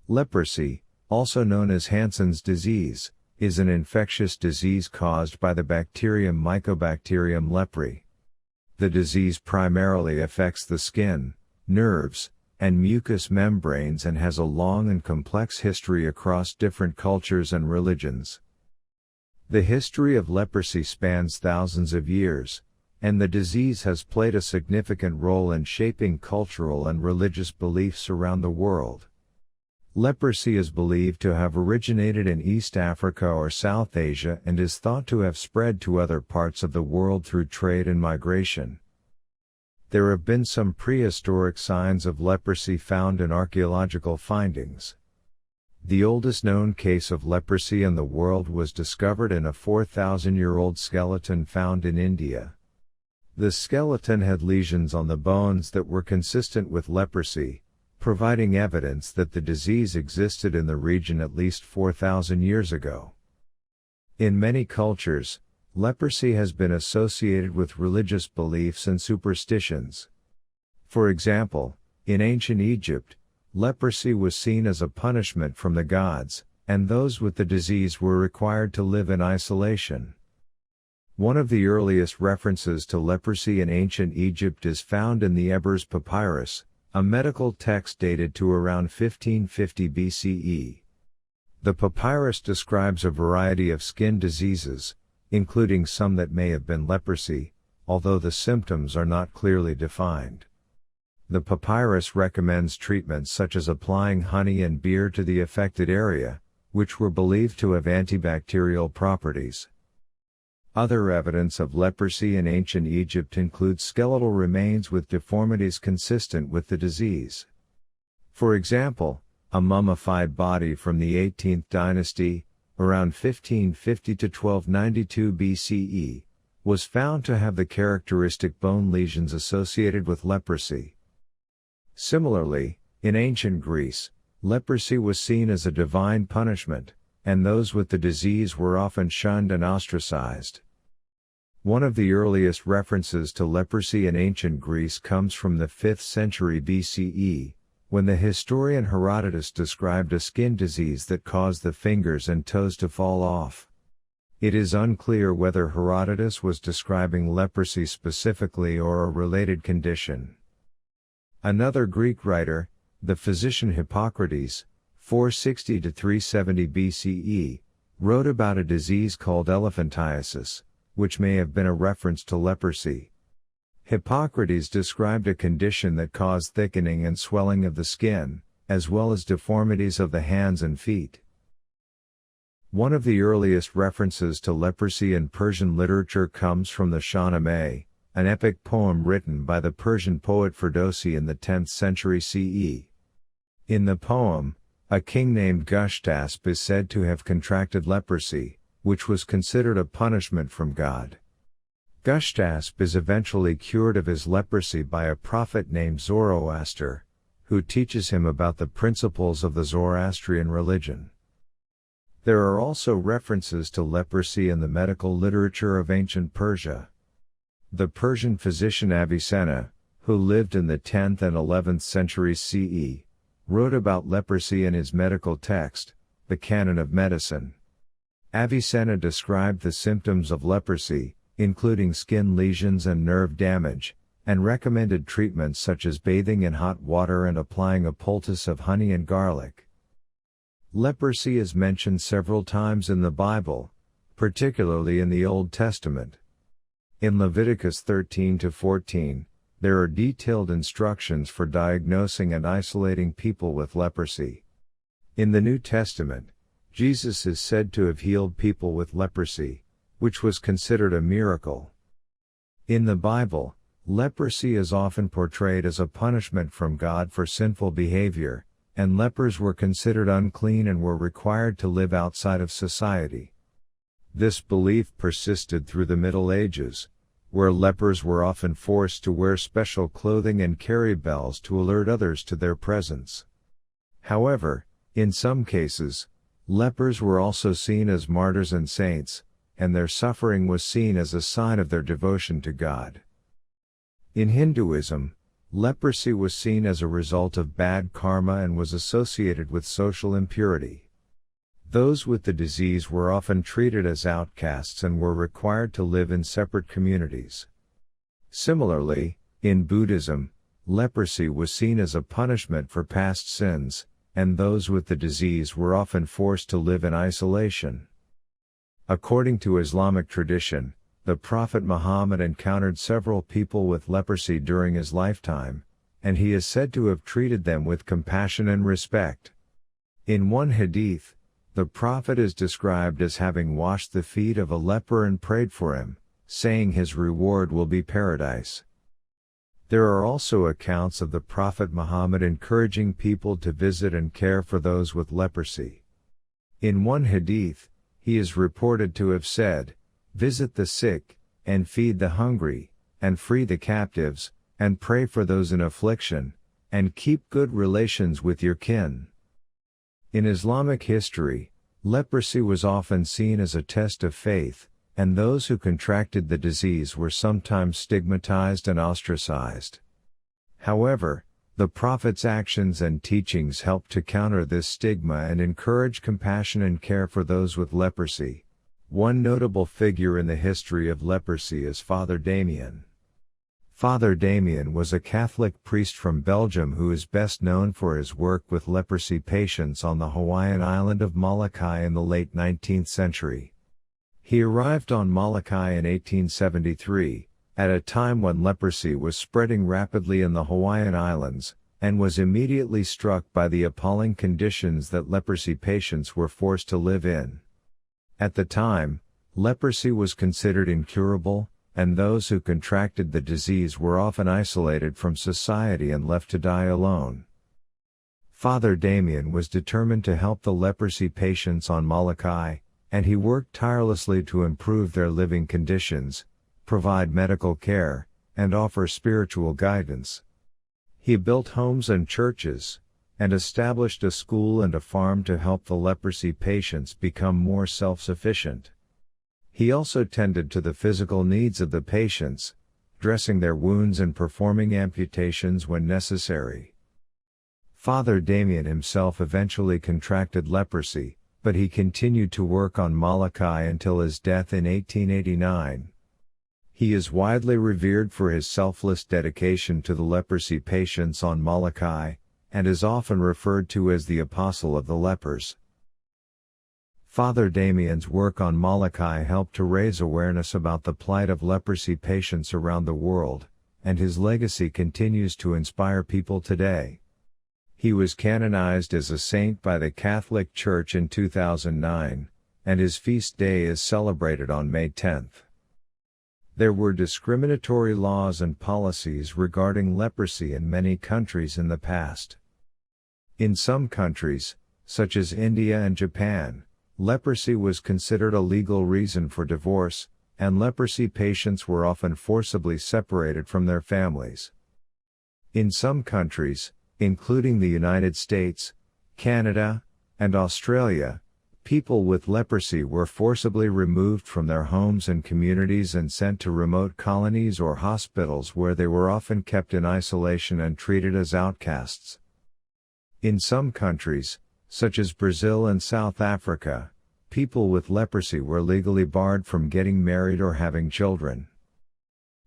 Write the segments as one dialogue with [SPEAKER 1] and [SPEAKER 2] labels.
[SPEAKER 1] Leprosy, also known as Hansen's disease, is an infectious disease caused by the bacterium Mycobacterium leprae. The disease primarily affects the skin, nerves, and mucous membranes and has a long and complex history across different cultures and religions. The history of leprosy spans thousands of years, and the disease has played a significant role in shaping cultural and religious beliefs around the world. Leprosy is believed to have originated in East Africa or South Asia and is thought to have spread to other parts of the world through trade and migration. There have been some prehistoric signs of leprosy found in archaeological findings. The oldest known case of leprosy in the world was discovered in a 4,000-year-old skeleton found in India. The skeleton had lesions on the bones that were consistent with leprosy, providing evidence that the disease existed in the region at least 4,000 years ago. In many cultures, leprosy has been associated with religious beliefs and superstitions. For example, in ancient Egypt, leprosy was seen as a punishment from the gods, and those with the disease were required to live in isolation. One of the earliest references to leprosy in ancient Egypt is found in the Ebers Papyrus, a medical text dated to around 1550 BCE. The papyrus describes a variety of skin diseases, including some that may have been leprosy, although the symptoms are not clearly defined. The papyrus recommends treatments such as applying honey and beer to the affected area, which were believed to have antibacterial properties. Other evidence of leprosy in ancient Egypt includes skeletal remains with deformities consistent with the disease. For example, a mummified body from the 18th dynasty, around 1550 to 1292 BCE, was found to have the characteristic bone lesions associated with leprosy. Similarly, in ancient Greece, leprosy was seen as a divine punishment, and those with the disease were often shunned and ostracized. One of the earliest references to leprosy in ancient Greece comes from the 5th century BCE, when the historian Herodotus described a skin disease that caused the fingers and toes to fall off. It is unclear whether Herodotus was describing leprosy specifically or a related condition. Another Greek writer, the physician Hippocrates, 460 to 370 BCE, wrote about a disease called elephantiasis, which may have been a reference to leprosy. Hippocrates described a condition that caused thickening and swelling of the skin, as well as deformities of the hands and feet. One of the earliest references to leprosy in Persian literature comes from the Shahnameh, an epic poem written by the Persian poet Ferdowsi in the 10th century CE. In the poem, a king named Gushtasp is said to have contracted leprosy, which was considered a punishment from God. Gushtasp is eventually cured of his leprosy by a prophet named Zoroaster, who teaches him about the principles of the Zoroastrian religion. There are also references to leprosy in the medical literature of ancient Persia. The Persian physician Avicenna, who lived in the 10th and 11th centuries CE, wrote about leprosy in his medical text, the Canon of Medicine. Avicenna described the symptoms of leprosy, including skin lesions and nerve damage, and recommended treatments such as bathing in hot water and applying a poultice of honey and garlic. Leprosy is mentioned several times in the Bible, particularly in the Old Testament. In Leviticus 13 to 14, there are detailed instructions for diagnosing and isolating people with leprosy. In the New Testament, Jesus is said to have healed people with leprosy, which was considered a miracle. In the Bible, leprosy is often portrayed as a punishment from God for sinful behavior, and lepers were considered unclean and were required to live outside of society. This belief persisted through the Middle Ages, where lepers were often forced to wear special clothing and carry bells to alert others to their presence. However, in some cases, lepers were also seen as martyrs and saints, and their suffering was seen as a sign of their devotion to God. In Hinduism, Leprosy was seen as a result of bad karma and was associated with social impurity. Those with the disease were often treated as outcasts and were required to live in separate communities. Similarly, in Buddhism, leprosy was seen as a punishment for past sins, and those with the disease were often forced to live in isolation. According to Islamic tradition, the Prophet Muhammad encountered several people with leprosy during his lifetime, and he is said to have treated them with compassion and respect. In one hadith, the Prophet is described as having washed the feet of a leper and prayed for him, saying his reward will be paradise. There are also accounts of the Prophet Muhammad encouraging people to visit and care for those with leprosy. In one hadith, he is reported to have said, "Visit the sick, and feed the hungry, and free the captives, and pray for those in affliction, and keep good relations with your kin." In Islamic history, leprosy was often seen as a test of faith, and those who contracted the disease were sometimes stigmatized and ostracized. However, the Prophet's actions and teachings helped to counter this stigma and encourage compassion and care for those with leprosy. One notable figure in the history of leprosy is Father Damien. Father Damien was a Catholic priest from Belgium who is best known for his work with leprosy patients on the Hawaiian island of Molokai in the late 19th century. He arrived on Molokai in 1873, at a time when leprosy was spreading rapidly in the Hawaiian Islands, and was immediately struck by the appalling conditions that leprosy patients were forced to live in. At the time, leprosy was considered incurable, and those who contracted the disease were often isolated from society and left to die alone. Father Damien was determined to help the leprosy patients on Molokai, and he worked tirelessly to improve their living conditions, provide medical care, and offer spiritual guidance. He built homes and churches, and established a school and a farm to help the leprosy patients become more self-sufficient. He also tended to the physical needs of the patients, dressing their wounds and performing amputations when necessary. Father Damien himself eventually contracted leprosy, but he continued to work on Molokai until his death in 1889. He is widely revered for his selfless dedication to the leprosy patients on Molokai, and is often referred to as the Apostle of the Lepers. Father Damien's work on Molokai helped to raise awareness about the plight of leprosy patients around the world, and his legacy continues to inspire people today. He was canonized as a saint by the Catholic Church in 2009, and his feast day is celebrated on May 10. There were discriminatory laws and policies regarding leprosy in many countries in the past. In some countries, such as India and Japan, leprosy was considered a legal reason for divorce, and leprosy patients were often forcibly separated from their families. In some countries, including the United States, Canada, and Australia, people with leprosy were forcibly removed from their homes and communities and sent to remote colonies or hospitals where they were often kept in isolation and treated as outcasts. In some countries, such as Brazil and South Africa, people with leprosy were legally barred from getting married or having children.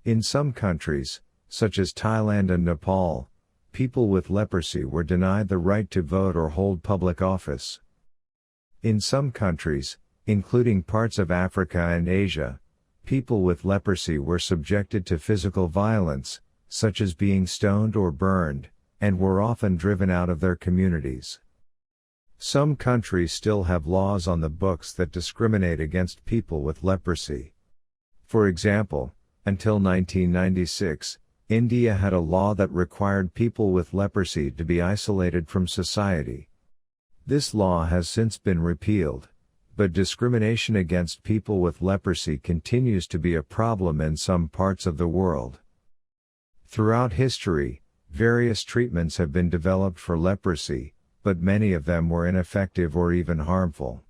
[SPEAKER 1] In some countries, such as Thailand and Nepal, people with leprosy were denied the right to vote or hold public office. In some countries, including parts of Africa and Asia, people with leprosy were subjected to physical violence, such as being stoned or burned, and were often driven out of their communities. Some countries still have laws on the books that discriminate against people with leprosy. For example, until 1996, India had a law that required people with leprosy to be isolated from society. This law has since been repealed, but discrimination against people with leprosy continues to be a problem in some parts of the world. Throughout history, various treatments have been developed for leprosy, but many of them were ineffective or even harmful.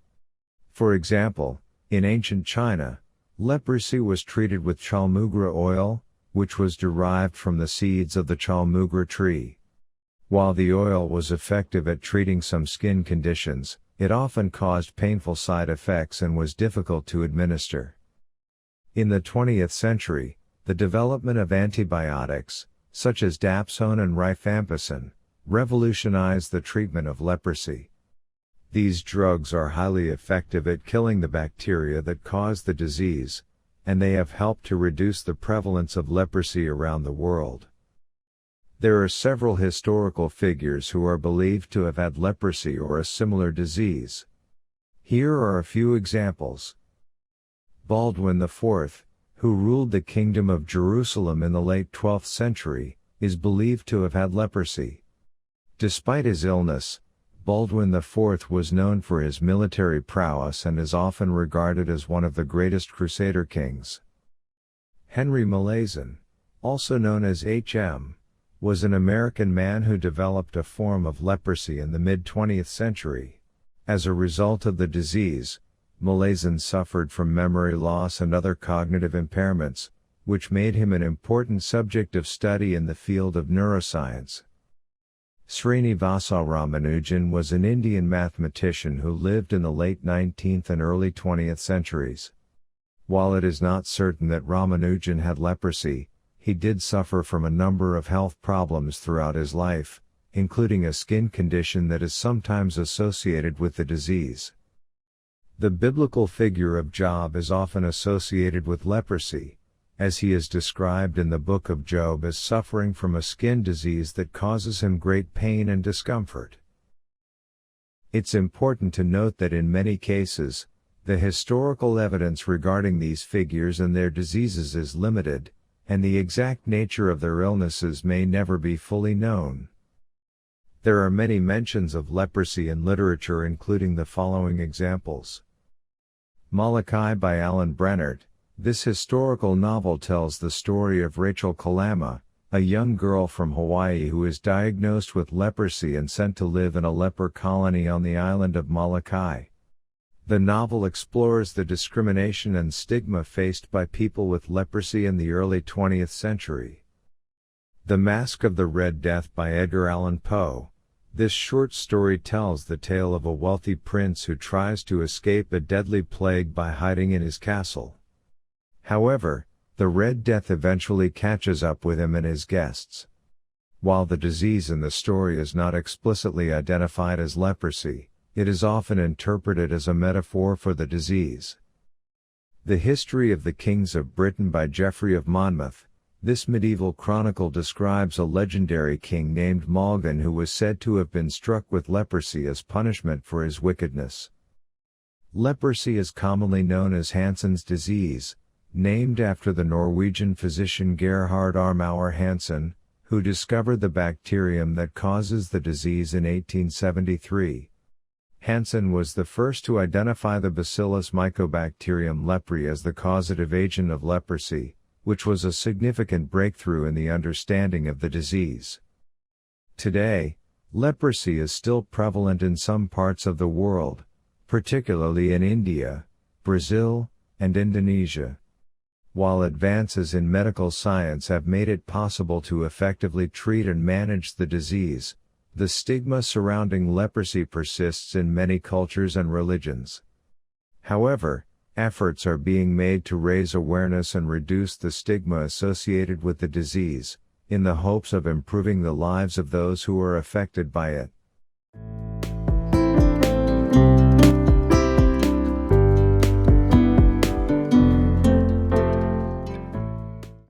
[SPEAKER 1] For example, in ancient China, leprosy was treated with chalmugra oil, which was derived from the seeds of the chalmugra tree. While the oil was effective at treating some skin conditions, it often caused painful side effects and was difficult to administer. In the 20th century, the development of antibiotics, such as dapsone and rifampicin, revolutionized the treatment of leprosy. These drugs are highly effective at killing the bacteria that cause the disease, and they have helped to reduce the prevalence of leprosy around the world. There are several historical figures who are believed to have had leprosy or a similar disease. Here are a few examples. Baldwin IV, who ruled the Kingdom of Jerusalem in the late 12th century, is believed to have had leprosy. Despite his illness, Baldwin IV was known for his military prowess and is often regarded as one of the greatest Crusader kings. Henry Molaison, also known as H.M., was an American man who developed a form of leprosy in the mid-20th century. As a result of the disease, Molaison suffered from memory loss and other cognitive impairments, which made him an important subject of study in the field of neuroscience. Srinivasa Ramanujan was an Indian mathematician who lived in the late 19th and early 20th centuries. While it is not certain that Ramanujan had leprosy, he did suffer from a number of health problems throughout his life, including a skin condition that is sometimes associated with the disease. The biblical figure of Job is often associated with leprosy, as he is described in the book of Job as suffering from a skin disease that causes him great pain and discomfort. It's important to note that in many cases, the historical evidence regarding these figures and their diseases is limited, and the exact nature of their illnesses may never be fully known. There are many mentions of leprosy in literature, including the following examples. Molokai by Alan Brennert. This historical novel tells the story of Rachel Kalama, a young girl from Hawaii who is diagnosed with leprosy and sent to live in a leper colony on the island of Molokai. The novel explores the discrimination and stigma faced by people with leprosy in the early 20th century. The Mask of the Red Death by Edgar Allan Poe. This short story tells the tale of a wealthy prince who tries to escape a deadly plague by hiding in his castle. However, the Red Death eventually catches up with him and his guests. While the disease in the story is not explicitly identified as leprosy, it is often interpreted as a metaphor for the disease. The History of the Kings of Britain by Geoffrey of Monmouth. This medieval chronicle describes a legendary king named Malgan who was said to have been struck with leprosy as punishment for his wickedness. Leprosy is commonly known as Hansen's disease, named after the Norwegian physician Gerhard Armauer Hansen, who discovered the bacterium that causes the disease in 1873. Hansen was the first to identify the Bacillus Mycobacterium leprae as the causative agent of leprosy, which was a significant breakthrough in the understanding of the disease. Today, leprosy is still prevalent in some parts of the world, particularly in India, Brazil, and Indonesia. While advances in medical science have made it possible to effectively treat and manage the disease, the stigma surrounding leprosy persists in many cultures and religions. However, efforts are being made to raise awareness and reduce the stigma associated with the disease, in the hopes of improving the lives of those who are affected by it.